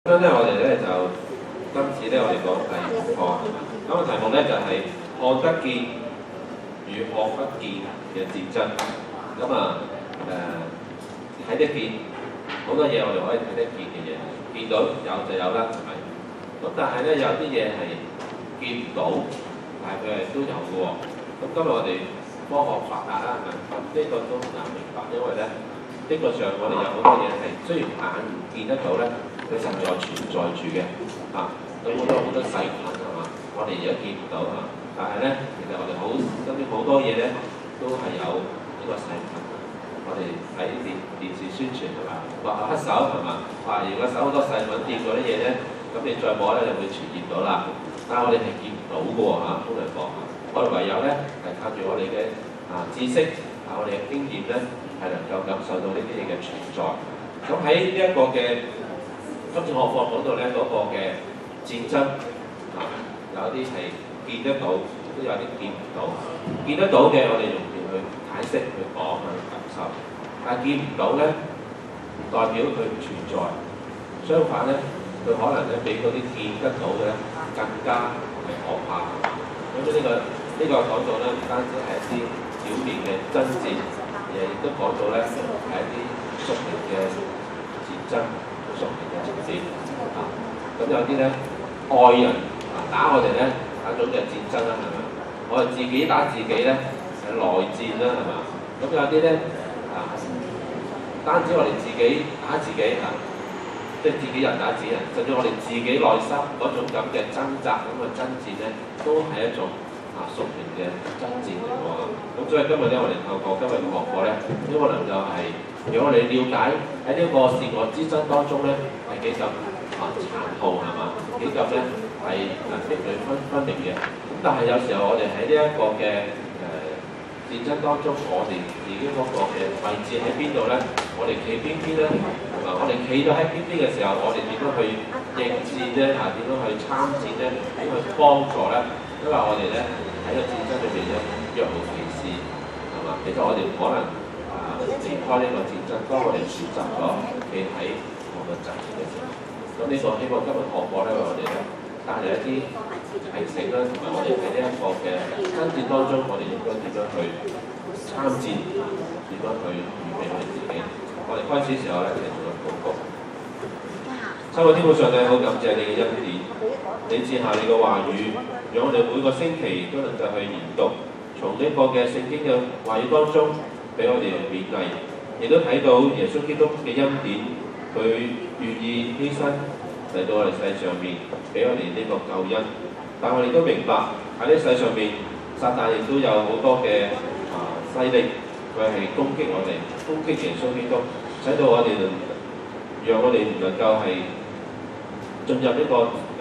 咁咧，我哋咧就今次咧，我哋講第五課，咁個題目咧就係、看得見與看不見嘅戰爭。咁睇得見好多嘢，我哋可以睇得見嘅嘢，見到有就有啦，係咪？咁但係咧有啲嘢係見唔到，但係佢係都有嘅喎。咁今日我哋科學發達啦，係咪？呢個都唔難明白，因為咧呢個上我哋有好多嘢係雖然眼唔見得到咧。佢實在存在住嘅，咁好多細菌係嘛，我哋而家見唔到啊，但係咧，其實我哋身邊好多嘢咧，都係有呢個細菌。我哋喺電視宣傳係嘛，話黑手係嘛，話如果手好多細菌掂咗啲嘢咧，咁你再摸咧就會傳染到啦。但係我哋係見唔到嘅喎，通常講，我哋唯有咧係靠住我哋嘅知識，我哋嘅經驗咧，係能夠感受到呢啲嘢嘅存在。咁喺呢一個嘅今次學課講到咧嗰個嘅戰爭有啲係見得到，都有啲見唔到。見得到嘅我哋容易去解釋、去講、去感受，但係見唔到咧，唔代表佢唔存在。相反咧，佢可能咧比嗰啲見得到嘅咧更加係可怕。咁呢個講到咧，唔單止係一啲表面嘅爭戰，亦都講到咧係一啲屬靈嘅戰爭。屬靈嘅情節咁有啲咧愛人打我哋咧係一種嘅戰爭啦，係咪？我哋自己打自己咧係內戰啦，係嘛？咁有啲咧單止我哋自己打自己即係自己人打自己人，甚至我哋自己內心嗰種咁嘅掙扎、咁嘅爭戰咧，都係一種屬靈嘅爭戰嚟㗎。咁所以今日咧，我哋透過今日嘅學課咧，希望能夠係讓我哋了解喺呢個自我之爭當中咧係幾咁殘酷係嘛？幾咁咧係敵對分明嘅。咁但係有時候我哋喺呢一個嘅戰爭當中，我哋自己嗰個嘅位置喺邊度咧？我哋企邊邊咧？係嘛？我哋企咗喺邊邊嘅時候，我哋點樣去應戰咧？點樣去參戰咧？點樣去幫助咧？因為我哋咧喺個戰爭裏邊咧若無其事係嘛？其實我哋可能離開呢個戰爭，當我哋選擇咗企喺我個陣營嘅時候，咁呢個希望今日學課咧為我哋咧帶嚟一啲提醒啦，同埋我哋喺呢一個嘅爭戰當中，我哋應該點樣去參戰，點樣去預備我哋自己。我哋開始時候咧，其實做咗禱告。親愛天父上帝，好感謝你嘅恩典，你賜下你嘅話語，讓我哋每個星期都能夠去研讀，從呢個嘅聖經嘅話語當中，俾我哋勉勵，亦都睇到耶穌基督嘅恩典，佢願意犧牲嚟到我哋世上面，俾我哋呢個救恩。但我哋都明白喺呢世上面，撒旦亦都有好多嘅勢力，佢係攻擊我哋，攻擊耶穌基督，使到我哋讓我哋唔能夠係進入呢個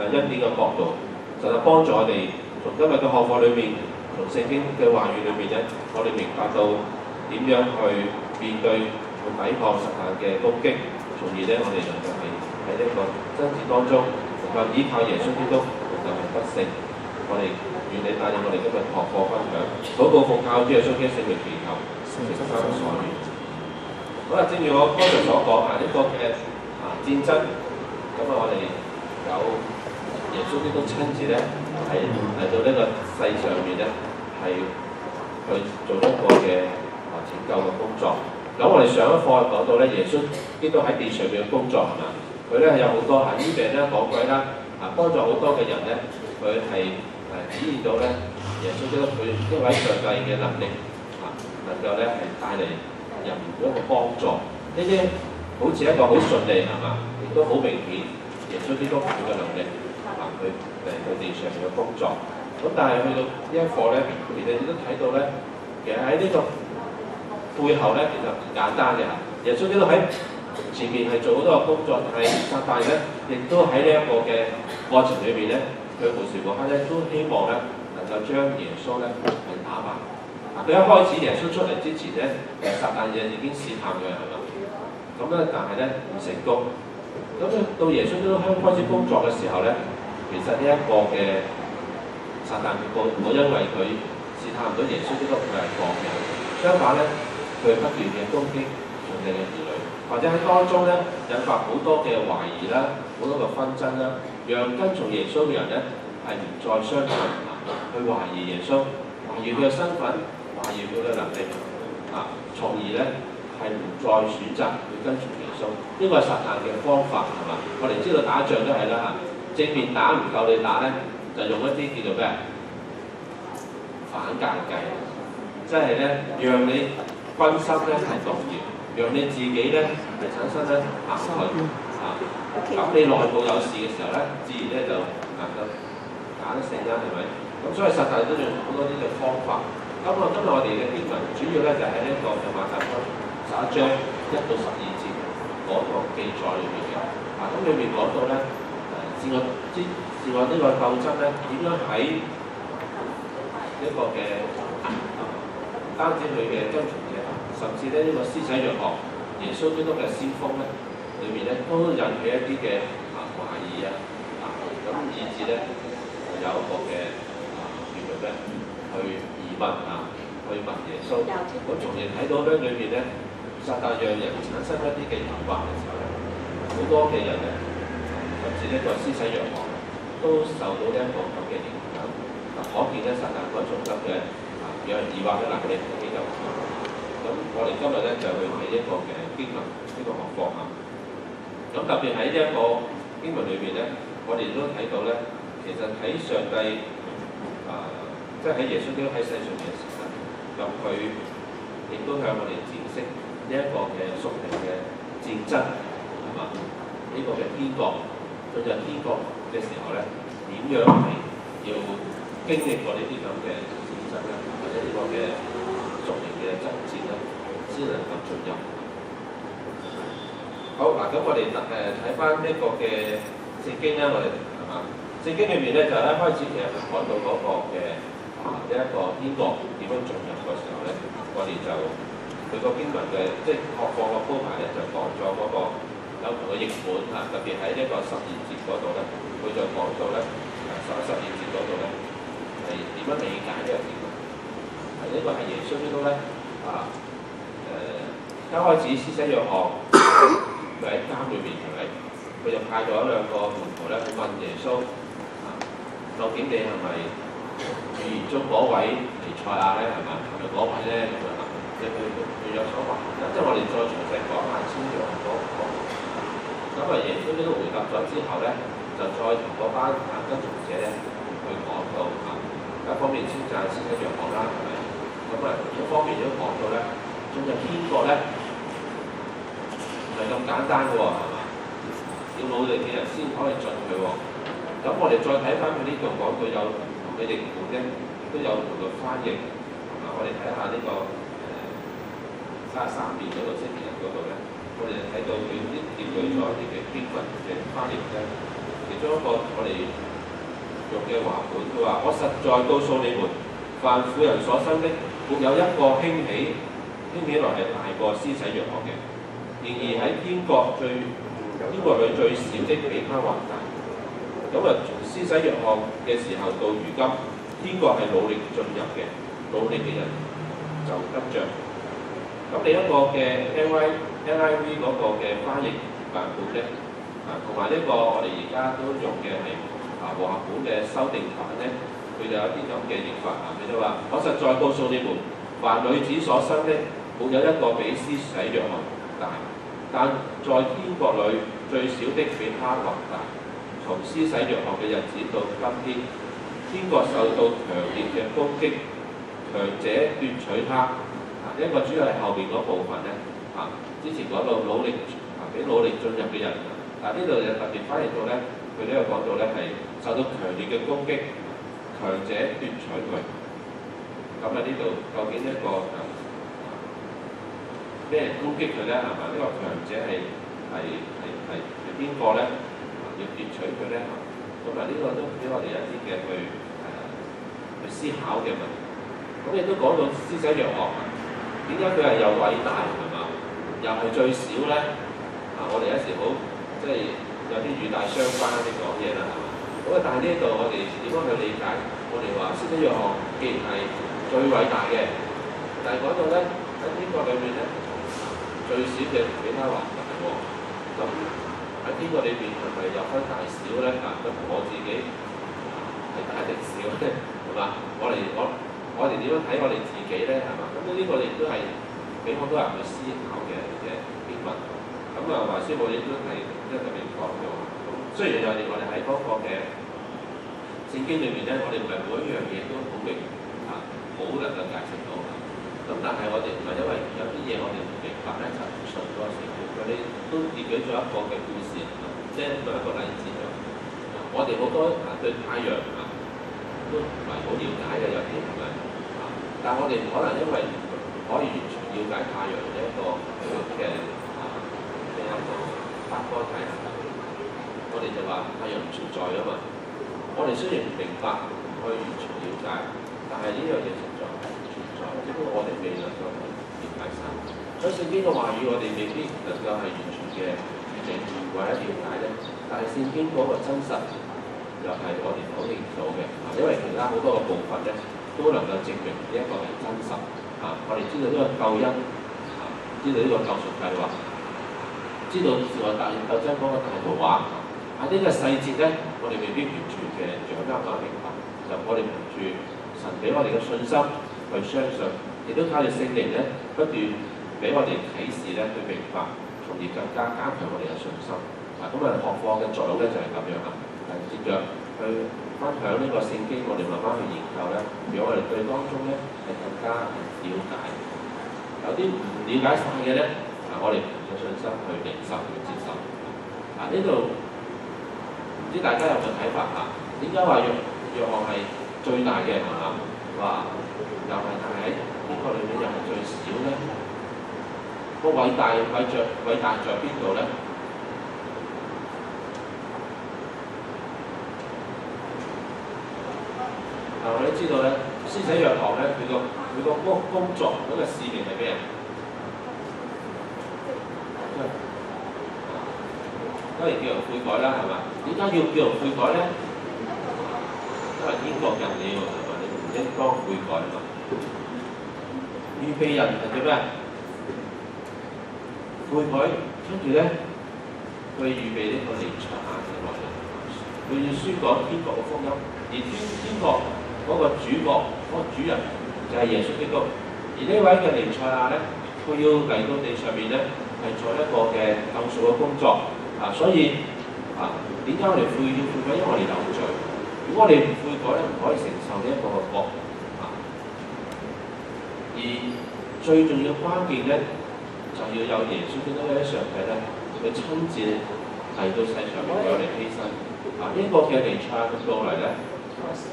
恩典嘅國度，就係幫助我哋從今日嘅學課裏面，從聖經嘅話語裏面咧，我哋明白到點樣去面對去抵抗撒旦嘅攻擊，從而咧我哋能夠係喺呢個爭戰當中能夠依靠耶穌基督能夠係得勝。我哋願你帶領我哋今日學課分享，禱告奉靠主耶穌基督聖名祈求，聖靈所願。好啦，正如我剛才所講呢個嘅戰爭，咁我哋有耶穌基督親自咧係嚟到呢個世上面咧係去做一個嘅拯救嘅工作。咁我哋上一課講到咧，耶穌基督喺地上面嘅工作係嘛？佢咧有好多醫病啦、趕鬼啦，幫助好多嘅人咧，佢係指示到咧耶穌基督佢一位上帝嘅能力能夠咧係帶嚟人一個幫助。呢啲好似一個好順利係嘛？亦都好明顯耶穌基督佢嘅能力佢嚟到地上面嘅工作。咁但係去到呢一課咧，其實你都睇到咧，其實喺呢個背後咧，其實唔簡單嘅。耶穌基督喺前面係做好多個工作，但係撒旦咧，亦都喺呢一個嘅過程裏邊咧，佢無時無刻咧都希望咧能夠將耶穌咧係打敗。佢一開始耶穌出嚟之前咧，撒旦已經試探佢係嘛？咁咧，但係咧唔成功。咁到耶穌基督開始工作嘅時候咧，其實呢一個嘅撒旦冇因為佢試探唔到耶穌基督佢係放人，相反咧佢不斷嘅攻擊上帝嘅兒女，或者喺當中咧引發好多嘅懷疑啦，好多嘅紛爭啦，讓跟從耶穌嘅人咧係唔再相信去懷疑耶穌，懷疑佢嘅身份，懷疑佢嘅能力從而咧係唔再選擇去跟從耶穌。呢個係撒旦嘅方法係嘛？我哋知道打仗都係啦，正面打唔夠你打咧，就用一啲叫做咩反間計，即係咧讓你軍心咧係動搖，讓你自己咧係產生咧矛盾咁你內部有事嘅時候咧，自然咧就能夠打得勝啦，係咪？咁所以撒旦都用好多啲嘅方法。今日我哋嘅經文主要咧就喺呢個馬太福音11章1到12節嗰個記載裏面嘅。咁裏面講到咧自我呢個鬥爭咧點樣喺呢個嘅唔單止佢嘅跟從者，甚至咧呢個施洗約翰耶穌基督嘅先鋒咧裏面咧都引起一啲嘅懷疑咁以致咧有一個嘅叫做咩去疑問去問耶穌，咁從而睇到咧裏面咧撒旦讓人產生一啲嘅疑惑嘅時候咧，好多嘅人咧甚至呢個施洗約翰都受到呢一個咁嘅影響。可見咧撒旦嗰種咁嘅讓人疑惑嘅能力幾咁強。咁我哋今日咧就去睇一個嘅經文呢個學科咁特別喺呢一個經文裏邊咧，我哋都睇到咧，其實喺上帝即係喺耶穌基督喺世上嘅時候，咁佢亦都向我哋展示呢一個嘅屬靈嘅戰爭係嘛？呢個嘅天國進入天國嘅時候咧，點樣係要經歷過呢啲咁嘅戰爭咧，或者呢個嘅屬靈嘅爭戰咧，先能夠進入。好嗱，咁我哋睇翻呢個嘅聖經咧，我哋係嘛？聖經裏面咧就一開始其實講到嗰個嘅呢一個天國點樣進入嘅時候咧，我哋就佢個經文嘅即係學課個鋪排咧，就講咗嗰個有唔同嘅譯本特別喺呢個12節嗰度咧，佢就講到咧11、12節嗰度咧係點樣理解呢個經文？呢個係耶穌基督咧一開始施洗約翰佢喺監裏面係咪？佢就派咗兩個門徒咧去問耶穌究竟你係咪預言中嗰位彌賽亞咧？係咪嗰位咧？咁樣佢有所話，即係我哋再詳細講下先約翰嗰個。咁耶穌基督回答咗之後咧，就再同嗰班跟從者咧去講到一方面稱讚施洗約翰啦，係咪？咁一方面都講到咧，進入天國咧唔係咁簡單嘅喎，係嘛？要努力嘅人先可以進去喎。咁我哋再睇翻佢呢度講到有唔同嘅譯本咧，都有唔同嘅翻譯。我哋睇下呢個33年嗰度星期日嗰度咧，我哋就睇到佢啲列舉咗一啲嘅經文嘅翻譯咧。其中一個我哋用嘅華本，佢話：我實在告訴你們，凡婦人所生的，沒有一個興起來係大過施洗約翰嘅。然而喺天國裏最小的比他還大。咁從施洗約翰嘅時候到如今，天國係努力進入嘅，努力嘅人就得着。咁另一個嘅 NIV 嗰個嘅翻譯版本咧，同埋呢個我哋而家都用嘅係和合本嘅修訂版咧，佢就有啲咁嘅譯法佢就話：我實在告訴你們，凡女子所生的，沒有一個比施洗約翰大，但在天國裏最小的比他還大。從施洗約翰嘅日子到今天，天國受到強烈嘅攻擊，強者奪取他。一個主要係後面嗰部分咧，之前講到努力俾努力進入嘅人，但呢度就特別翻譯到咧，佢呢個講到咧係受到強烈嘅攻擊，強者奪取佢。咁呢度究竟一個咩人攻擊佢咧？係嘛？呢個強者係邊個咧？要奪取佢咧？咁呢個都俾我哋一啲嘅去思考嘅問題。咁亦都講到施洗約翰，點解佢係又偉大係嘛？又係最少咧？我哋有時好即係有啲語帶相關啲講嘢啦，係嘛？咁但係呢度我哋點樣去理解？我哋話施洗約翰既然係最偉大嘅，但係講到咧喺天國裏面咧，最少嘅比他還大喎。咁喺呢個裏邊係咪有分大小咧？咁我自己係大定小咧，係嘛？我哋點樣睇我哋自己咧？係嘛？咁呢個亦都係俾好多人去思考嘅經文。咁華師母亦都係一個明講嘅話。雖然我哋喺嗰個嘅聖經裏面咧，我哋唔係每一樣嘢都好明好能夠解釋到。咁但係我哋唔係因為有啲嘢我哋唔明白咧，就唔信嗰個聖經。佢哋都列舉咗一個嘅故事，即係一個例子。我哋好多對太陽都唔係好了解嘅，有啲係咪？但係我哋可能因為唔可以完全了解太陽嘅一個嘅一個發光體，我哋就話太陽唔存在啊嘛。我哋雖然唔明白，唔可以完全了解，但係呢樣嘢存在，只不過我哋未能夠了解晒。所以聖經嘅話語，我哋未必能夠係完全嘅領悟或者了解咧。但係聖經嗰個真實又係我哋否認唔到嘅，因為其他好多個部分咧都能夠證明呢一個係真實。我哋知道呢個救恩，知道呢個救贖計劃，知道自我大鬥爭嗰個大圖畫。喺呢個細節咧，我哋未必完全嘅掌握或者明白。就我哋憑住神俾我哋嘅信心去相信，亦都靠住聖靈咧不斷俾我哋啟示咧去明白，從而更加加強我哋嘅信心。咁學課嘅作用咧就係咁樣啦。接着去分享呢個聖經，我哋慢慢去研究咧，讓我哋對當中咧係更加了解。有啲唔了解晒嘅咧，我哋憑住信心去領受去接受。呢度唔知大家有冇睇法點解話約翰係最大嘅係嘛？又係但係喺呢個裏面又係最少咧？個偉大在邊度咧？我哋知道咧，施洗約翰咧，佢個工作嗰個使命係咩啊？當然叫人悔改啦，係嘛？點解要叫人悔改咧？因為英國人嚟喎，係嘛？你唔應該悔改啊嘛。預備人係叫咩？悔改，跟住咧，佢預備呢個彌賽亞嘅來臨，佢要宣講天國嘅福音，而天國嗰個主角、嗰個主人就係耶穌基督。而呢位嘅彌賽亞咧，佢要嚟到地上面咧，係做一個嘅救贖嘅工作。所以點解我哋要悔改？因為我哋有罪。如果我哋唔悔改咧，唔可以承受呢一個嘅國。而最重要關鍵咧，就要有耶穌基督喺上帝咧，佢親自嚟到世上面為我哋犧牲。呢個嘅彌賽亞嘅到嚟咧，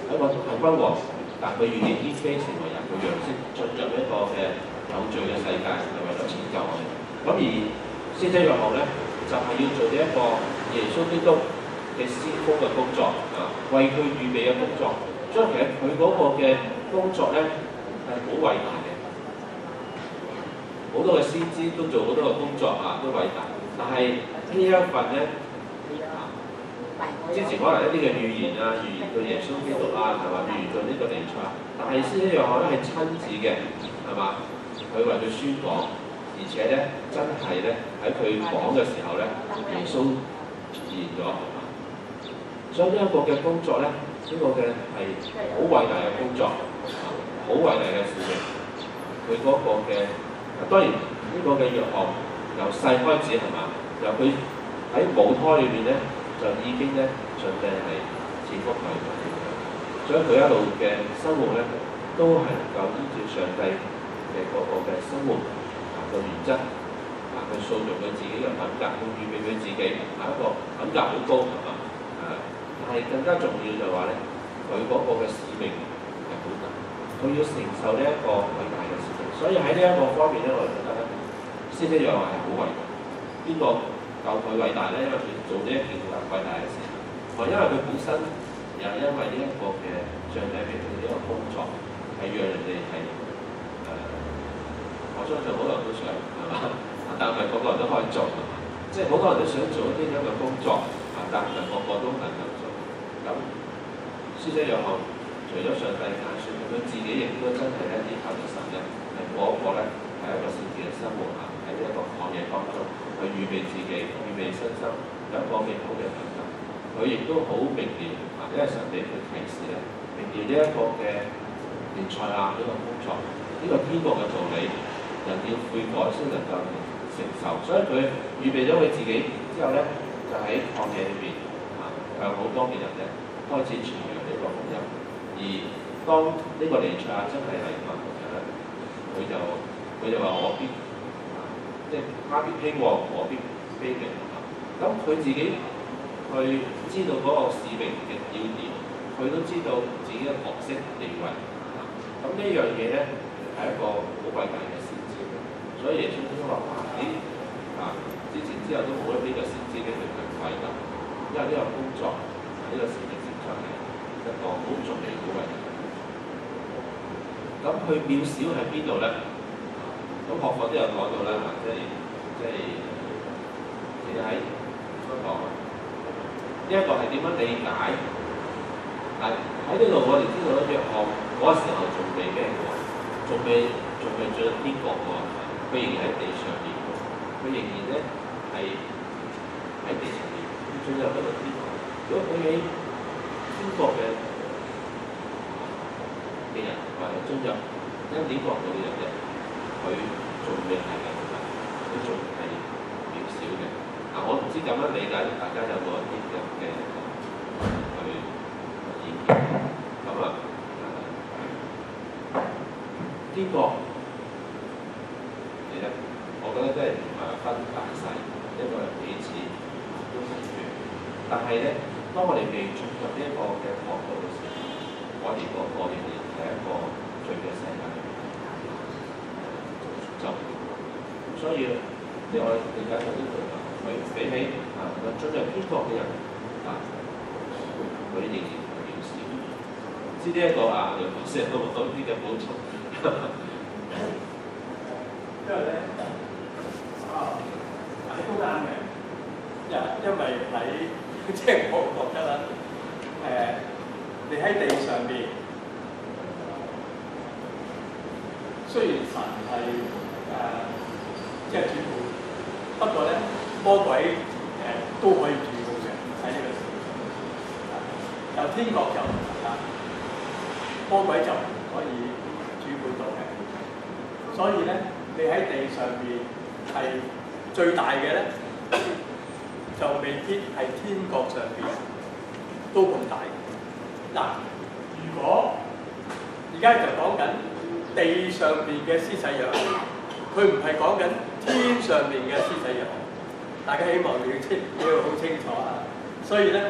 係一個係君王，但佢願意謙卑成為人嘅樣式，進入一個嘅有罪嘅世界，係為咗拯救我哋。咁而施洗約翰咧，就係要做呢一個耶穌基督嘅先鋒嘅工作，為佢預備嘅工作。所以其實佢嗰個嘅工作咧係好偉大嘅，好多嘅先知都做好多嘅工作都偉大。但係呢一份咧，之前可能一啲嘅預言預言到耶穌基督係嘛，預言到呢個彌賽亞，但係施洗約翰咧係親自嘅，係嘛，佢為佢宣講。而且咧，真係咧喺佢講嘅時候咧，耶穌出現咗，係嘛？所以呢一個嘅工作咧，呢個嘅係好偉大嘅工作，好偉大嘅事情。佢嗰個嘅當然呢個嘅約翰由細開始係嘛，由佢喺母胎裏邊咧就已經咧上帝係賜福佢，所以佢一路嘅生活咧都係能夠依照上帝嘅嗰個嘅生活個原則，去塑造佢自己嘅品格，去預備佢自己係一個品格好高，係嘛？但係更加重要就係話咧，佢嗰個嘅使命係好大，佢要承受呢一個偉大嘅事情。所以喺呢一個方面咧，我哋覺得咧，施洗約翰係好偉大。邊個夠佢偉大咧？因為佢做呢一件咁偉大嘅事，同因為佢本身又係因為呢一個嘅上帝俾佢呢一個工作，係讓人哋係我相信好多人都想係嘛，但係個個人都可以做，即係好多人都想做一啲咁嘅工作，但係個個都能夠做。咁施洗約翰除咗上帝揀選，佢自己亦都真係一啲靠住神嘅，係嗰個咧係一個聖潔嘅生活喺呢一個曠野當中，去預備自己，預備身心。有一個美好嘅品格。佢亦都好明瞭啊，因為神俾佢提示咧，明瞭呢一個嘅彌賽亞呢個工作，呢、個天國嘅道理，人要悔改先能夠承受。所以佢預備咗佢自己之後咧，就喺曠野裏邊啊，向好多嘅人咧開始傳揚呢個福音。而當呢個彌賽亞真係嚟臨嘅時候咧，佢就話我必即係他必興旺，我必卑微。咁佢自己去知道嗰個使命嘅要點，佢都知道自己嘅角色地位。咁呢樣嘢咧係一個好偉大嘅先知，所以耶穌都話：你之前之後都冇呢個先知咧去強貴㗎，因為呢個工作呢、個使命實在係一個好重要嘅偉大。咁佢渺小喺邊度咧？咁學課都有講到啦，即係其實喺香港呢一個係點樣理解？但喺呢度我哋知道咧，約翰嗰個時候仲未咩喎，仲未進入天國喎，佢仍然喺地上面，佢仍然咧係喺地上面進入嗰個天國。如果佢喺天國嘅人或者進入恩典國度嘅人咧，佢仲未係咁嘅，佢仲係渺小嘅。我唔知咁樣理解，大家有冇一啲咁嘅去意見？咁天國其實我覺得真係唔係分大細，因為彼此都係嘅。但係咧，當我哋未進入呢一個嘅國度嘅時候，我哋嗰個仍然係一個罪嘅世界。所以你我理解到呢度，佢比起進入天國嘅人佢仍然係渺小。知呢一個楊博士有冇多啲嘅補充？因為咧都啱嘅，因為喺即係我覺得啦，你喺地上邊，雖然神係即係主管，不過咧魔鬼都可以主管嘅喺呢個世界。有天國就魔鬼就唔可以主管到嘅。所以咧，你喺地上邊係最大嘅咧，就未必係天國上邊都咁大。嗱，如果而家就講緊地上邊嘅施洗約翰，佢唔係講緊天上面嘅施洗約翰，大家希望你要好清楚啊！所以咧，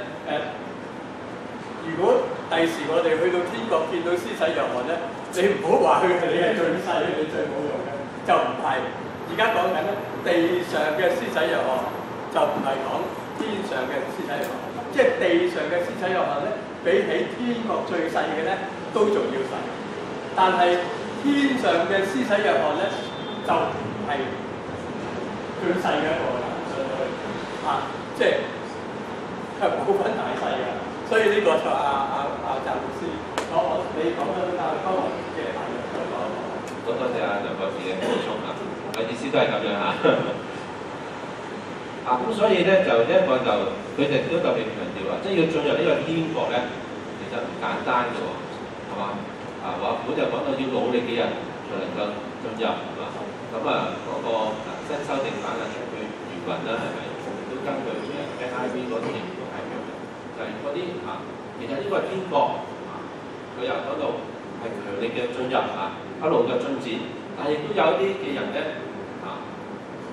如果第時我哋去到天國見到施洗約翰咧，你唔好話佢係你係最細，你最冇用嘅，就唔係。而家講緊咧，地上嘅施洗約翰就唔係講天上嘅施洗約翰，即係地上嘅施洗約翰咧，比起天國最細嘅咧都仲要細，但係天上嘅施洗約翰咧就唔係最細嘅一個啦，即係冇分大細嘅，所以呢個就鄭牧師，你講得啱，當然即係大約咁講。多謝梁博士嘅補充啊，我意思都係咁樣嚇。咁所以咧就一個就佢哋都特別強調啊，即係要進入呢個天國咧，其實唔簡單嘅喎，係嘛？話本就講到要努力嘅人才能夠進入，係嘛？咁嗰個新修訂版出去原文啦，係咪？都根據NIV 嗰啲都係咁嘅，就係嗰啲其實呢個天國佢由嗰度係強力嘅進入一路嘅進展，但係亦都有一啲嘅人咧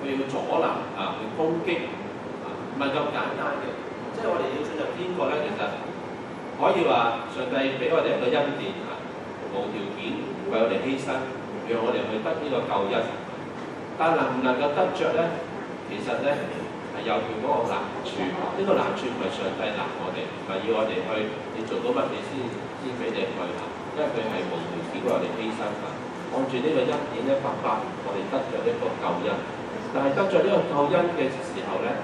佢要阻攔去攻擊唔係咁簡單嘅。即係我哋要進入天國咧，其實可以話上帝俾我哋一個恩典無條件為我哋犧牲，讓我哋去得呢個救恩。但能唔能夠得着咧？其實咧係有佢嗰個難處。呢個難處唔係上帝難我哋，唔係要我哋去你做到乜嘢先俾你去因為佢係無條件為我哋犧牲按住呢個恩典咧，白白我哋得着呢個救恩。但係得着呢個救恩嘅時候咧，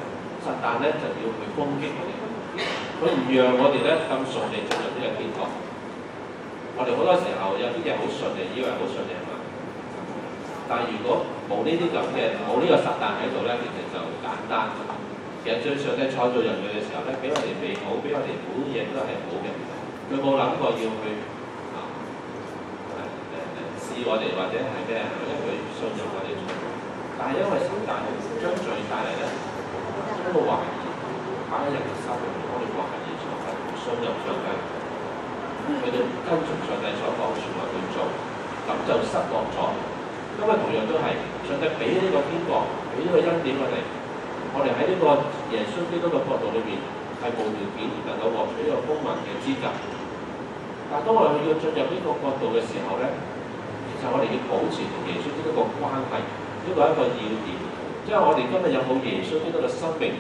撒旦咧就要去攻擊我哋，佢唔讓我哋咧咁順利進入呢個天國。我哋好多時候有啲嘢好順利，以為好順利係嘛？但係如果冇呢啲咁嘅，冇呢個撒旦喺度咧，其實就簡單。其實最上帝創造人類嘅時候咧，俾我哋美好，俾我哋好多嘢都係好嘅。佢冇諗過要去試我哋或者係咩，因為佢信任我哋。但係因為撒旦將罪帶嚟咧，將個懷疑擺喺人嘅心裏面，我哋懷疑上帝，唔信任上帝，佢哋跟從上帝所講嘅説話去做，咁就失落咗。因為同樣都係上帝俾呢個天國，俾呢個恩典我哋喺呢個耶穌基督嘅國度裏面係無條件能夠獲取呢個公民嘅資格。但係當我哋要進入呢個國度嘅時候咧，其實我哋要保持同耶穌基督個關係，呢個係一個要點。即係我哋今日有冇耶穌基督嘅生命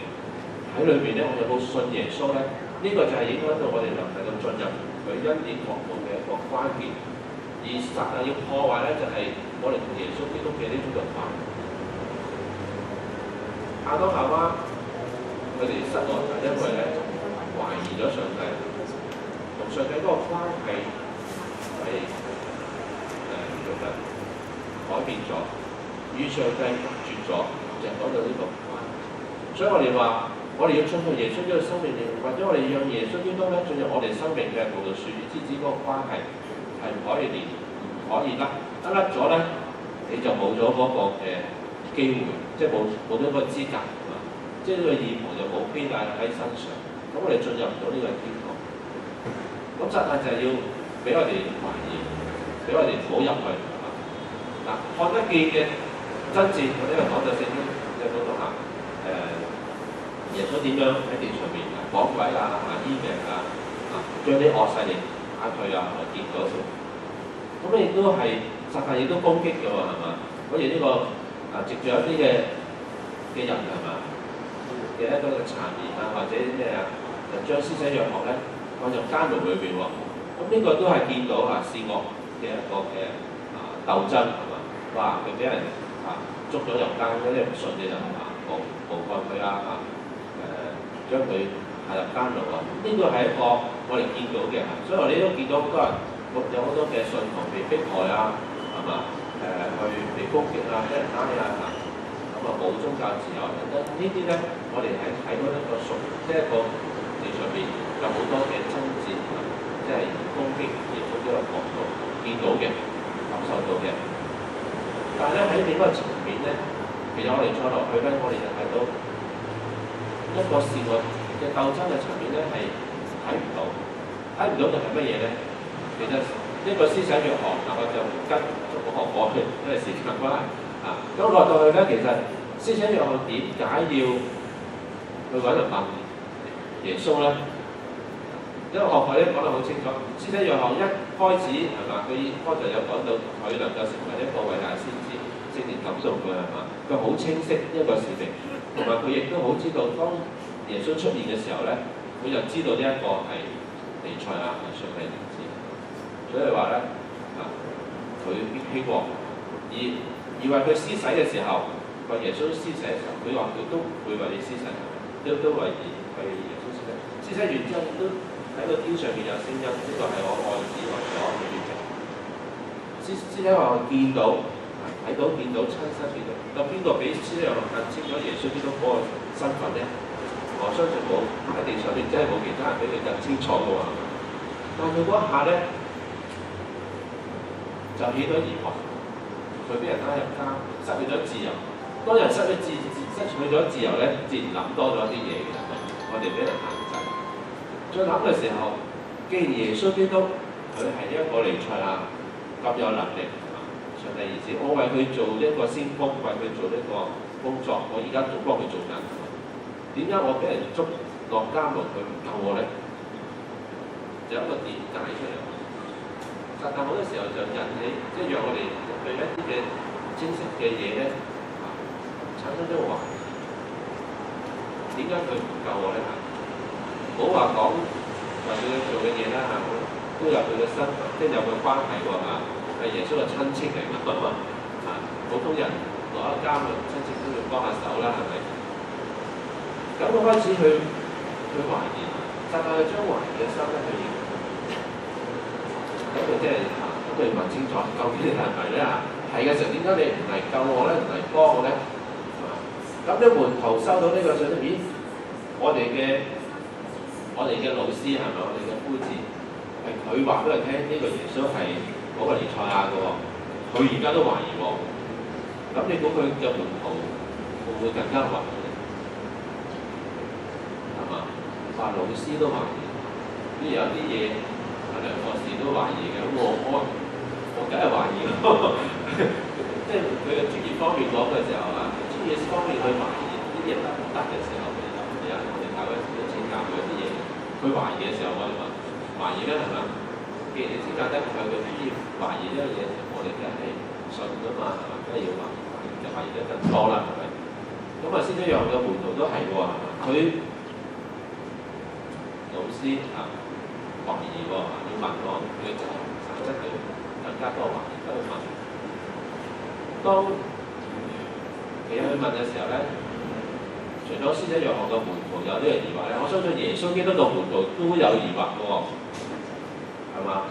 喺裏面咧，我哋有冇信耶穌咧？呢個就係影響到我哋能唔能夠進入佢恩典國度嘅一個關鍵。而撒旦要破壞咧，就係我哋同耶穌基督嘅呢種嘅關係。亞當夏娃佢哋失落就因為咧懷疑咗上帝，同上帝嗰個關係係改變咗，與上帝隔絕咗，就講到呢個關係。所以我哋話，我哋要進入耶穌基督嘅生命裏，或者我哋讓耶穌基督咧進入我哋生命嘅葡萄樹與枝子嗰個關係係唔可以連，唔可以甩，甩咗咧你就冇咗嗰個嘅機會，即係冇咗個資格，即係呢個義務就冇披戴喺身上，咁我哋進入唔到呢個天國。咁撒旦就係要俾我哋懷疑，俾我哋唔好入去。嗱，看得見嘅爭戰，我呢個講就聖經即係講到下耶穌點樣喺地上面趕鬼醫病將啲惡勢力打退見到先。咁亦都係撒旦亦都攻擊嘅喎，係嘛？好似呢個藉住一啲嘅人係嘛嘅一個殘言或者咩就將施洗約翰咧放入監獄裏邊喎。咁呢個都係見到試惡嘅一個嘅鬥爭係嘛？哇！佢俾人捉咗入監，嗰啲唔信嘅人誣告佢將佢下入監獄啊！呢個係一個我哋見到嘅，所以我哋都見到好多人有好多嘅信徒被迫害係嘛？去被攻擊俾人拉咁冇宗教自由等等呢啲咧，我哋喺睇到一個即係一個地上邊有好多嘅爭戰，即係攻擊耶穌呢個角度見到嘅、感受到嘅。但係咧喺另一個層面咧，其實我哋再落去咧，我哋就睇到一個善惡嘅鬥爭嘅層面咧係睇唔到就係乜嘢咧？其實一個施洗約翰我就跟逐個學過去，因為時間關係咁落到去咧，其實施洗約翰點解要去揾人問耶穌咧？因為學佢咧講得好清楚，施洗約翰一開始係嘛，佢開頭有講到佢能夠成為一個偉大先知，聖靈感動佢係嘛，佢好清晰一個使命，同埋佢亦都好知道當耶穌出現嘅時候咧，佢就知道呢一個係彌賽亞係上帝兒子，所以話咧佢必興旺，而為佢施洗嘅時候，為耶穌施洗嘅時候，佢話佢都會為你施洗，都為耶穌施洗。施洗完之後，都喺個天上面有聲音，呢個係我愛子為咗佢嘅。施洗話見到、睇到、親身見到，有邊個比施洗更清楚耶穌基督嗰個身份咧？我相信冇喺地上面，真係冇其他人比佢更清楚嘅喎。但係佢嗰一下咧，就起咗疑惑。佢俾人拉入監，失去咗自由。當人失去咗自由咧，自然諗多咗啲嘢嘅。我哋俾人限制。再諗嘅時候，既然耶穌基督佢係一個彌賽亞咁有能力，上帝兒子，我為佢做一個先鋒，為佢做呢個工作，我而家仲幫佢做緊。點解我俾人捉落監獄，佢唔救我咧？就有一個點解出嚟。但好多時候就引起，即係讓我哋對一啲嘅真實嘅嘢咧，產生咗懷疑。點解佢唔救我咧？唔好話講為佢做嘅嘢啦都有佢嘅身份，即係有佢關係喎係耶穌嘅親戚嚟㗎嘛普通人落一監嘅親戚都要幫下手啦，係咪？咁我開始去懷疑，但係將懷疑嘅心咧去認。咁佢即係咁佢問清楚，究竟你係咪咧？係嘅時候，點解你唔嚟救我咧？唔嚟幫我咧？咁啲門徒收到呢個信息，咦？我哋嘅老師係咪？我哋嘅夫子係佢話俾佢聽，呢個耶穌係嗰個彌賽亞嘅喎，佢而家都懷疑喎。咁你估佢嘅門徒會唔會更加懷疑咧？係嘛？話老師都懷疑，呢有啲嘢係梁博士都懷疑嘅，咁我梗係懷疑咯。即係佢嘅專業方面講嘅時候啊，專業方面去懷疑呢啲嘢得唔得嘅時候，其實我哋教會都請教佢啲嘢，佢懷疑嘅時候，我哋話懷疑咧係咪？既然你請教得佢嘅專業懷疑呢樣嘢，我哋梗係信㗎嘛，係咪？梗係要懷疑，就懷疑得更多啦，係咪？咁啊，先一樣嘅門徒都係喎，佢老師啊懷疑喎，要問我，佢就真係更加多懷疑，都要問。當其實去問嘅時候咧，除咗施洗約翰嘅門徒有呢個疑惑咧，我相信耶穌基督嘅門徒都有疑惑嘅喎，係嘛？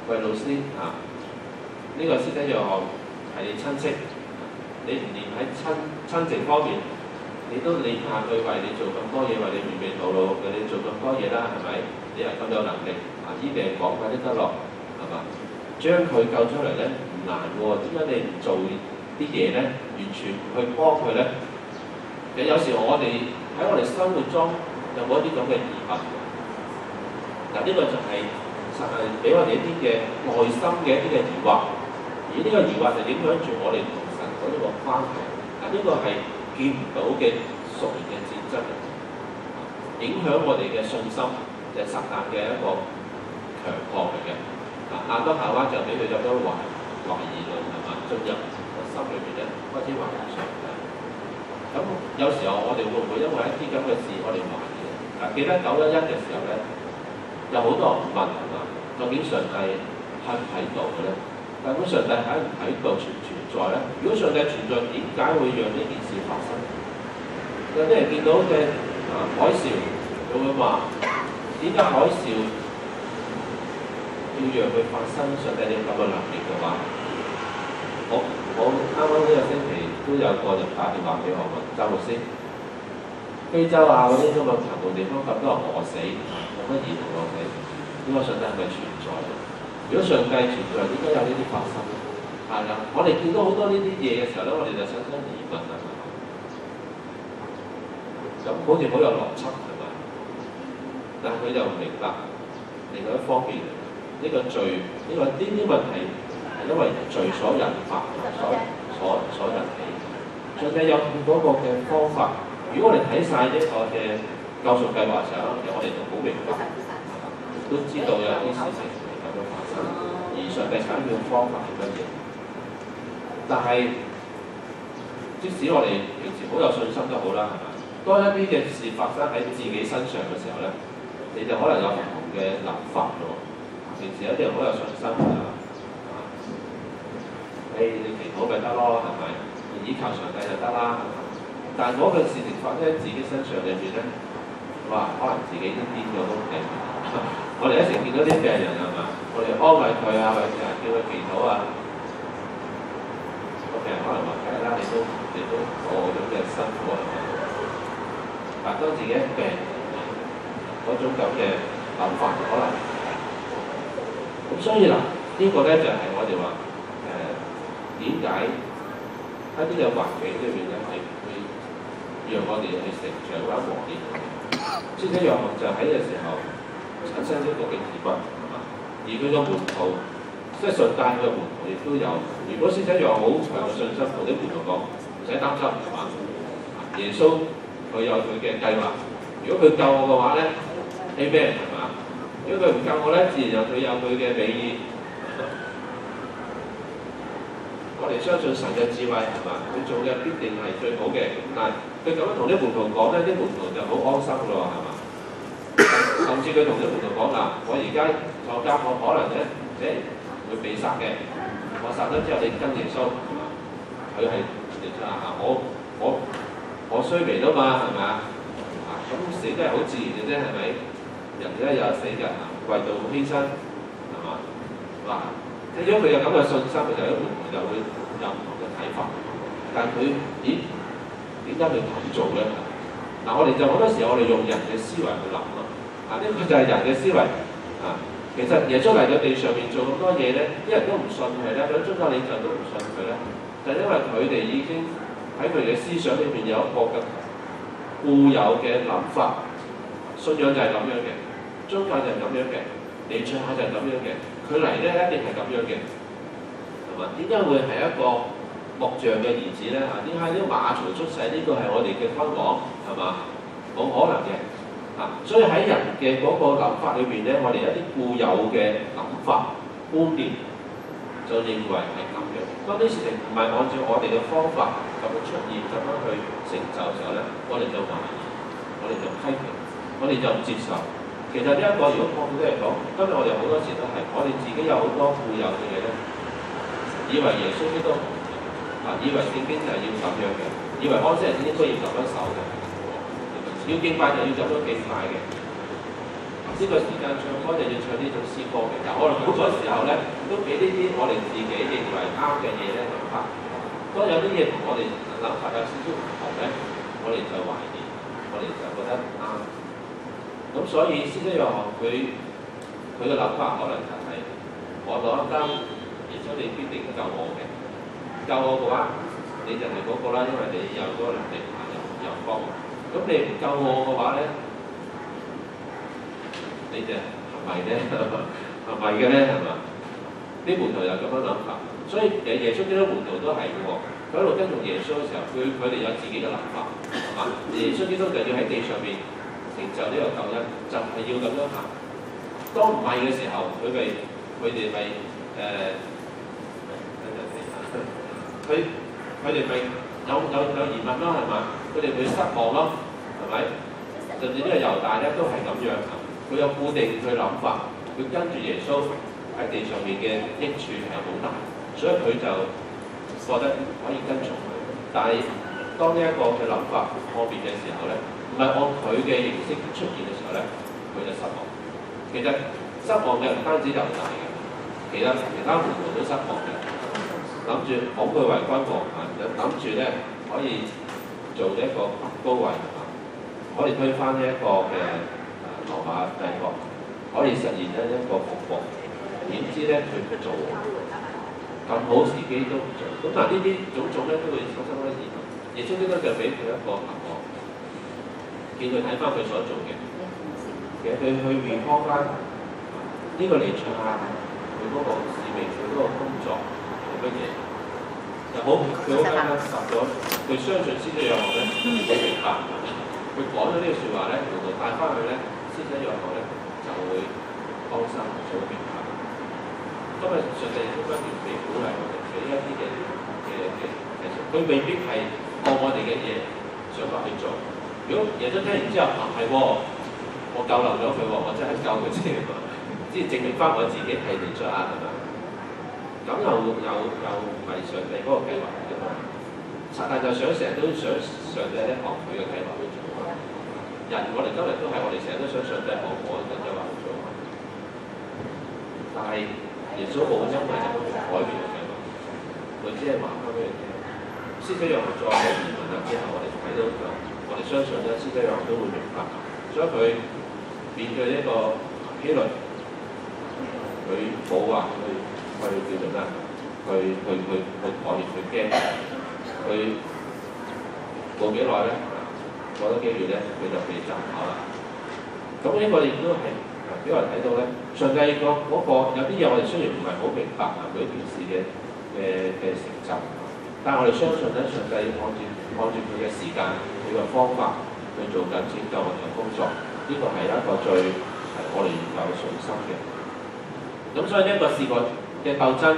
喂，老師啊，呢個施洗約翰係你親戚，你唔連喺親情方面，你都理下佢為你做咁多嘢，為你預備道路，為你做咁多嘢啦，係咪？你係咁有能力啊，醫病趕快啲得落，係嘛？將佢救出嚟咧唔難喎，點解你唔做啲嘢咧？完全唔去幫佢咧？其實有時我哋喺我哋生活中有冇一啲咁嘅疑問？嗱，呢個就係實係俾我哋一啲嘅內心嘅一啲嘅疑惑，而呢個疑惑就影響住我哋同神嗰一個關係。嗱，呢個係見唔到嘅屬靈嘅戰爭，影響我哋嘅信心，就係撒旦嘅一個強項嚟嘅。亞當夏娃就俾佢咁多懷疑論係嘛，進入個心裏邊咧開始懷疑上帝。咁有時候我哋會唔會因為一啲咁嘅事我哋懷疑咧？嗱，記得911嘅時候咧，有好多人問係嘛，究竟上帝喺唔喺度嘅咧？究竟上帝喺唔喺度存唔存在咧？如果上帝存在，點解會讓呢件事發生？有啲人見到嘅海嘯，佢會話點解海嘯要讓佢發生？上帝有咁嘅能力嘅話，我啱啱呢個星期都有個人打電話俾我問周牧師，非洲啊嗰啲咁嘅貧窮地方咁多人餓死，有乜兒童餓死？呢個上帝係咪存在？如果上帝存在，點解有呢啲發生？係啦，我哋見到好多呢啲嘢嘅時候咧，我哋就產生疑問啦。咁好似好有邏輯係咪？但係佢就唔明白另外一方面，呢個罪，呢啲問題係因為罪所引發，所引起。上帝有嗰個嘅方法。如果我哋睇晒呢個嘅救贖計劃嘅時候，其實我哋就好明白，都知道有啲事情係咁樣發生，而上帝揀嘅方法係乜嘢？但係即使我哋平時好有信心都好啦，係咪？當一啲嘅事發生喺自己身上嘅時候咧，你就可能有唔同嘅諗法喎。平時有啲人好有信心你祈禱咪得咯，係咪？依靠上帝就得啦。但係嗰個事情發生喺自己身上裏邊咧，哇！可能自己都癲咗都唔定。我哋一時見到啲病人係嘛，我哋安慰佢啊，或者叫佢祈禱啊，個病人可能話：梗係啦，你都過咗嘅辛苦係咪？但當自己一病，嗰種咁嘅諗法可能咁，所以嗱，呢個咧就係我哋話點解喺呢個環境裏邊咧係會讓我哋去成長或者磨練。施洗約翰就喺呢個時候產生呢個嘅疑問係嘛，而佢個門徒即係信教嘅門徒亦都有。如果施洗約翰好強嘅信心，同啲門徒講唔使擔心係嘛，耶穌佢有佢嘅計劃。如果佢救我嘅話咧 ，Amen 係嘛？如果佢唔救我咧，自然佢有佢嘅美意。我哋相信神嘅智慧係嘛？佢做嘅必定係最好嘅。但係佢咁樣同啲門徒講咧，啲門徒就好安心咯，係嘛？甚至佢同啲門徒講嗱，我而家坐監，我可能咧會被殺嘅。我殺咗之後，你跟耶穌係嘛？佢係耶穌啊！我衰微啦嘛，係咪啊？咁死都係好自然嘅啫，係咪？人咧有死嘅，為道犧牲係嘛？哇！即係如果佢有咁嘅信心，佢就一門徒就會有唔同嘅睇法。但係佢點解佢咁做咧？嗱，我哋就好多時候我哋用人嘅思維去諗咯。呢個就係人嘅思維。其實耶穌嚟到地上面做咁多嘢咧，啲人都唔信佢咧，嗰啲宗教領袖都唔信佢咧，就因為佢哋已經喺佢哋嘅思想裏面有一個嘅固有嘅諗法，信仰就係咁樣嘅，宗教就係咁樣嘅，彌賽亞就係咁樣嘅，佢嚟咧一定係咁樣嘅，係嘛？點解會係一個木匠嘅兒子咧？點解呢個馬槽出世？呢個係我哋嘅君王，係嘛？冇可能嘅。所以喺人嘅嗰個諗法裏邊咧，我哋一啲固有嘅諗法、觀念，就認為係咁樣。當啲事情唔係按照我哋嘅方法咁樣出現、咁樣去成就嘅時候咧，我哋就懷疑，我哋就批評，我哋就唔接受。其實呢一個如果擴闊啲嚟講，今日我哋好多時都係我哋自己有好多固有嘅嘢咧，以為耶穌基督以為聖經就係要咁樣嘅，以為安息日應該要咁樣守嘅。要敬拜就要咁樣敬拜嘅，呢個時間唱歌就要唱呢種詩歌嘅。可能好多時候咧，都俾呢啲我哋自己認為啱嘅嘢咧諗法。當有啲嘢同我哋諗法有少少唔同咧，我哋就懷疑，我哋就覺得唔啱。咁所以施洗約翰佢嘅諗法可能就係、我攞一間耶穌你必定救我嘅，救我嘅話你就係嗰個啦，因為你有嗰個能力有幫。咁你唔救我嘅話咧，你就係咪咧？係咪嘅咧？係嘛？啲門徒又咁樣諗法，所以耶穌基督門徒都係嘅喎。佢喺度跟從耶穌嘅時候，佢哋有自己嘅諗法，係嘛？耶穌基督就要喺地上邊成就呢個救恩，就係要咁樣行。當唔係嘅時候，佢哋咪佢哋咪有疑問咯，係嘛？佢哋會失望咯，係咪？甚至呢個猶大咧都係咁樣，佢有固定佢諗法，佢跟住耶穌喺地上面嘅益處係好大，所以佢就覺得可以跟從佢。但係當呢一個嘅諗法破滅嘅時候咧，唔係按佢嘅形式出現嘅時候咧，佢就失望。其實失望嘅唔單止猶大嘅，其他門徒都失望嘅，諗住捧佢為君王啊，諗住咧可以做一個高位，可以推翻呢一個嘅羅馬帝國，可以實現一個復國。點知咧佢唔做，咁好時機都唔做。咁但係呢啲種種咧都會產生咗疑問。耶穌基督就俾佢一個答案，見佢睇翻佢所做嘅，其實佢去recall翻呢個彌賽亞佢嗰個使命，佢嗰個工作係乜嘢？就好，佢好簡單答咗，佢相信施洗約翰咧，佢明白，佢講咗呢個説話咧，然後帶翻去咧，施洗約翰咧就會放心，就會明白。今日上帝都不斷俾鼓勵我哋，俾一啲嘅其實佢未必係按我哋嘅嘢想法去做。如果耶穌聽完之後係喎，我救漏咗佢喎，我真係救佢先，即係證明翻我自己係彌賽亞係咪？咁又唔係上帝嗰個計劃嚟嘅嘛？撒旦就想成日都想上帝咧學佢嘅計劃去做啊！人我哋今日都係我哋成日都想上帝學我嘅計劃去做啊！但係耶穌冇因為咁改變嘅計劃，佢只係話翻俾人聽。施洗約翰再有疑問啦之後，我哋睇到就我哋相信咧，施洗約翰都會明白，所以佢面對呢個希律，佢冇話去叫做咩？去改變，佢驚，佢冇幾耐咧，過咗幾月咧，佢就被斬頭啦。咁呢個亦都係俾我哋睇到咧，上帝嗰個有啲嘢我哋雖然唔係好明白每一件事嘅成就，但係我哋相信咧，上帝按住佢嘅時間、佢嘅方法去做緊拯救我哋嘅工作，呢個係一個最我哋有信心嘅。咁所以呢一個試過嘅鬥爭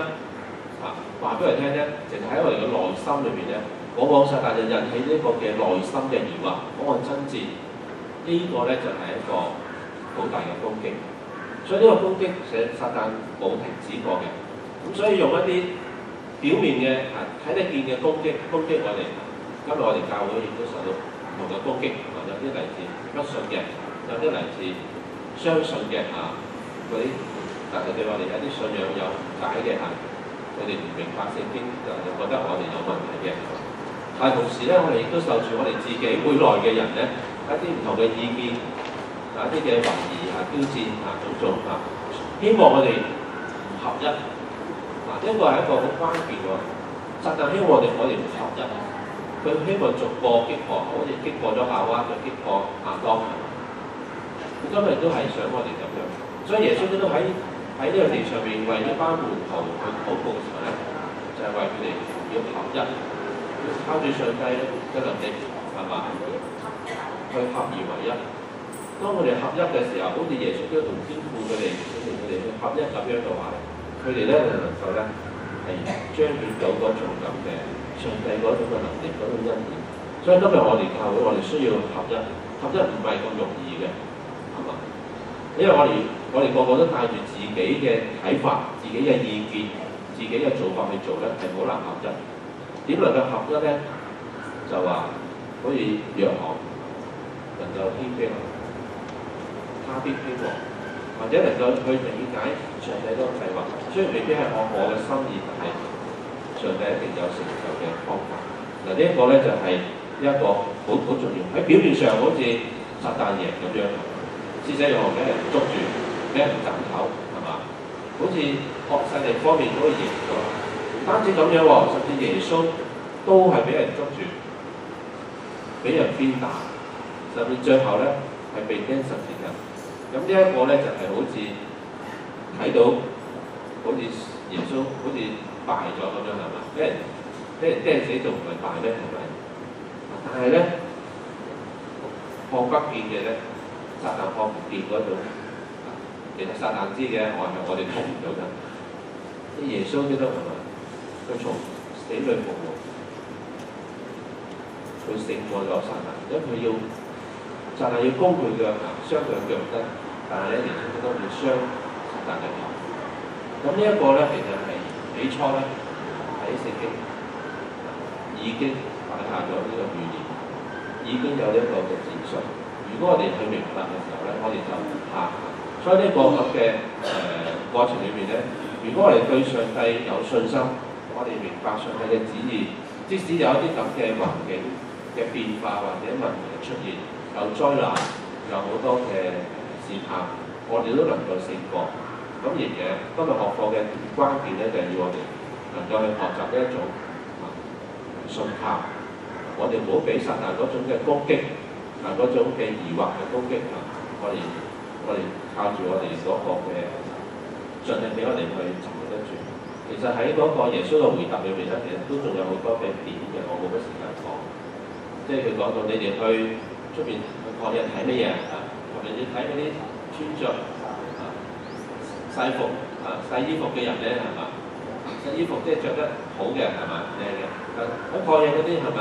話俾佢聽咧，其實喺我哋嘅內心裏邊咧，往往撒旦就引起呢個嘅內心嘅疑惑，嗰個爭戰，呢個咧就係一個好大嘅攻擊。所以呢個攻擊其實撒旦冇停止過嘅。咁所以用一啲表面嘅睇得見嘅攻擊我哋。今日我哋教會亦都受到唔同嘅攻擊，有啲嚟自不信嘅，有啲嚟自相信嘅嗰啲。但係對我哋有啲信仰有誤解嘅佢哋唔明白聖經，就覺得我哋有問題嘅。但係同時咧，我哋亦都受住我哋自己會內嘅人咧，一啲唔同嘅意見，一啲嘅懷疑挑戰種種希望我哋唔合一。呢個係一個好關鍵喎。撒但希望我哋唔合一，佢希望逐個擊破，好似擊破咗夏娃，就擊破亞當。佢今日都係想我哋咁樣，所以耶穌都喺呢個地上面為一班門徒去禱告嘅時候咧，就係為佢哋要合一，要靠住上帝嘅能力，係嘛？去合而為一。當我哋合一嘅時候，好似耶穌都同天父佢哋去合一咁樣嘅話咧，佢哋咧就能夠咧係彰顯到嗰種咁嘅上帝嗰種嘅能力，嗰種恩典。所以今日我哋教會，我哋需要合一，合一唔係咁容易嘅，係嘛？因為我哋個個都帶住自己嘅睇法、自己嘅意見、自己嘅做法去做咧，係好難合一。點能夠合一咧？就話好似約翰能夠謙卑，他必謙和，或者能夠去理解上帝嗰個計劃。雖然未必係按我嘅心意，但係上帝一定有成就嘅方法。嗱，呢一個咧就係一個好重要。喺表面上好似撒但贏咁樣，施洗約翰俾人捉住，俾人斬頭，係嘛？好似惡勢力方面都贏咗。唔單止咁樣喎，甚至耶穌都係俾人捉住，俾人鞭打，甚至最後咧係被釘十字架。咁呢一個咧就係好似睇到，好似耶穌好似敗咗咁樣，係嘛？俾人釘死仲唔係敗咩？係咪？但係咧看不見嘅咧，撒但看唔見嗰種，其實撒但知嘅，我哋睇唔到㗎。啲耶穌基督係咪？佢從死裏復活，佢勝過咗撒但，因為佢要撒但要攻佢嘅傷佢嘅腳跟，但係咧耶穌基督要傷撒但嘅頭。咁呢一個咧，其實係起初咧喺聖經已經擺下咗呢個預言，已經有一個嘅指述。如果我哋去明白嘅時候咧，我哋就唔怕。所以呢個咁嘅過程裏面咧，如果我哋對上帝有信心，我哋明白上帝嘅旨意，即使有一啲咁嘅環境嘅變化或者問題嘅出現，有災難，有好多嘅試探，我哋都能夠勝過。咁而且今日學課嘅關鍵咧，就係要我哋能夠去學習呢一種信靠。我哋唔好俾撒但嗰種嘅攻擊，嗰種嘅疑惑嘅攻擊我哋靠住我哋嗰個嘅盡力俾我哋去站得住。其實喺嗰個耶穌嘅回答裏面咧，其實都仲有好多嘅點嘅，我冇乜時間講。即係佢講到你哋去出邊學人睇乜嘢同人哋睇嗰啲穿着曬服曬衣服嘅人咧，係嘛？曬衣服即係着得好嘅，係嘛？靚嘅。喺學嘢嗰啲係咪？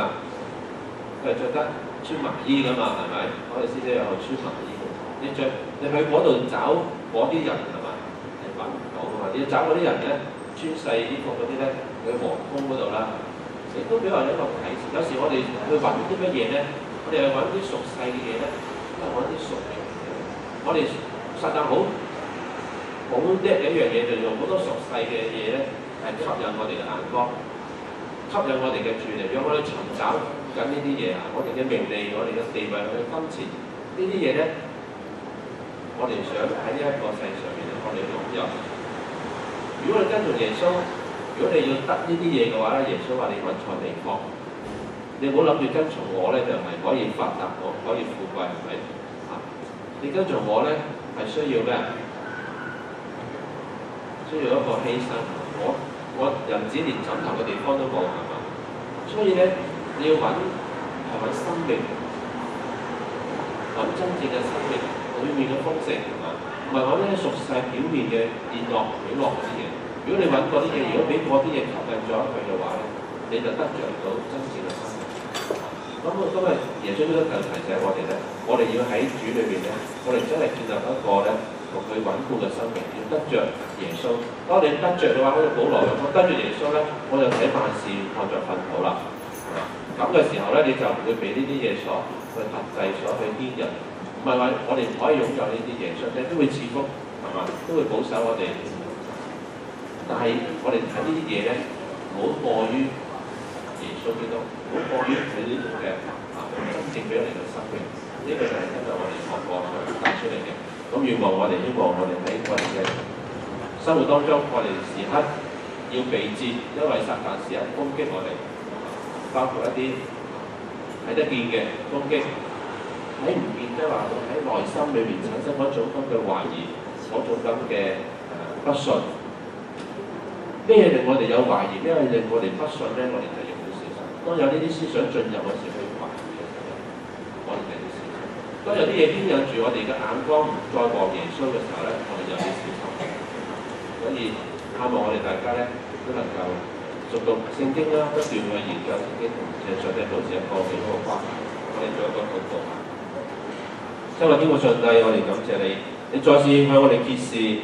佢係着得穿麻衣㗎嘛，係咪？我哋師姐又穿麻衣嘅。你去嗰度找嗰啲人係嘛？係揾唔到㗎嘛？你要找嗰啲人咧，穿細衣服嗰啲咧，去皇宮嗰度啦。亦都俾我一個啟示。有時我哋去揾啲乜嘢咧？我哋去揾啲屬世嘅嘢咧，都係揾啲屬靈嘅嘢。我哋撒但好叻嘅一樣嘢，就用好多屬世嘅嘢咧，係吸引我哋嘅眼光，吸引我哋嘅注意力，讓我哋尋找緊呢啲嘢我哋嘅名利，我哋嘅地位，我哋嘅金錢呢啲嘢咧，我哋想喺呢一個世上面我哋擁有。如果你跟從耶穌，如果你要得呢啲嘢嘅話咧，耶穌話你揾錯地方。你唔好諗住跟從我咧，就係可以發達，我可以富貴，係咪？你跟從我咧，係需要咩？需要一個犧牲。我人子連枕頭嘅地方都冇，係嘛？所以咧，你要揾生命，揾真正嘅生命裏面嘅豐盛，係嘛？唔係揾啲俗世表面嘅宴樂喜樂之嘢。如果你揾嗰啲嘢，如果俾嗰啲嘢吸引咗佢嘅話咧，你就得著到真正嘅生命。咁今日耶穌都提醒我哋咧，我哋要喺主裏邊咧，我哋真係建立一個咧同佢穩固嘅生命，要得著耶穌。當你得著嘅話，好似保羅咁，我得著耶穌咧，我就睇萬事看作糞土啦。咁嘅時候咧，你就唔會俾呢啲嘢所去限制、所去牽引。唔係話我哋唔可以擁有呢啲嘢，上帝都會賜福，係嘛？都會保守我哋。但係我哋睇呢啲嘢咧，唔好過於耶穌基督，唔好過於佢呢種嘅真正俾我哋嘅生命。呢個就係今日我哋學過想帶出嚟嘅。咁願望我哋希望我哋喺我哋嘅生活當中，我哋時刻要避戰，因為撒旦時刻攻擊我哋，包括一啲睇得見嘅攻擊，睇唔見即係話喺內心裏面產生嗰種咁嘅懷疑，嗰種咁嘅不信。咩令我哋有懷疑？咩令我哋不信咧？我哋就要好小心。當有呢啲思想進入嗰時，去懷疑嘅時候，我哋就要小心。當有啲嘢牽引住我哋嘅眼光唔再望耶穌嘅時候咧，我哋就要小心。所以盼望我哋大家咧都能夠熟讀聖經啦，不斷去研究聖經同上帝保持一個幾好嘅關係。我哋做一個禱告啊！親愛的天父上帝，我哋感謝你，你再次向我哋揭示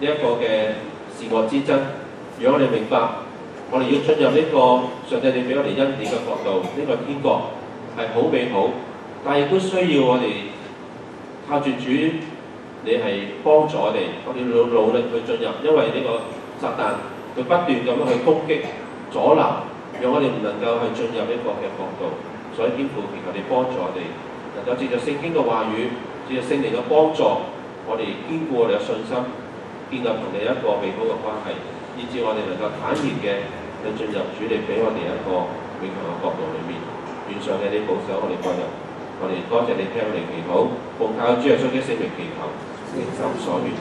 呢一個嘅善惡之爭。讓我哋明白，我哋要進入呢個上帝你俾我哋恩典嘅國度，呢個天國係好美好，但係亦都需要我哋靠住主，你係幫助我哋，我哋要努力去進入，因為呢個撒旦佢不斷咁樣去攻擊、阻撓，讓我哋唔能夠去進入呢個嘅國度。所以天父祈求你幫助我哋，能夠藉着聖經嘅話語，藉着聖靈嘅幫助，我哋堅固我哋嘅信心，建立同你一個美好嘅關係。以致我哋能夠坦然嘅去進入主你俾我哋一個永恆嘅國度裏面。願上帝你保守我哋各人，我哋多謝你聽我哋祈禱，奉靠主耶穌基督聖名祈求，誠心所願。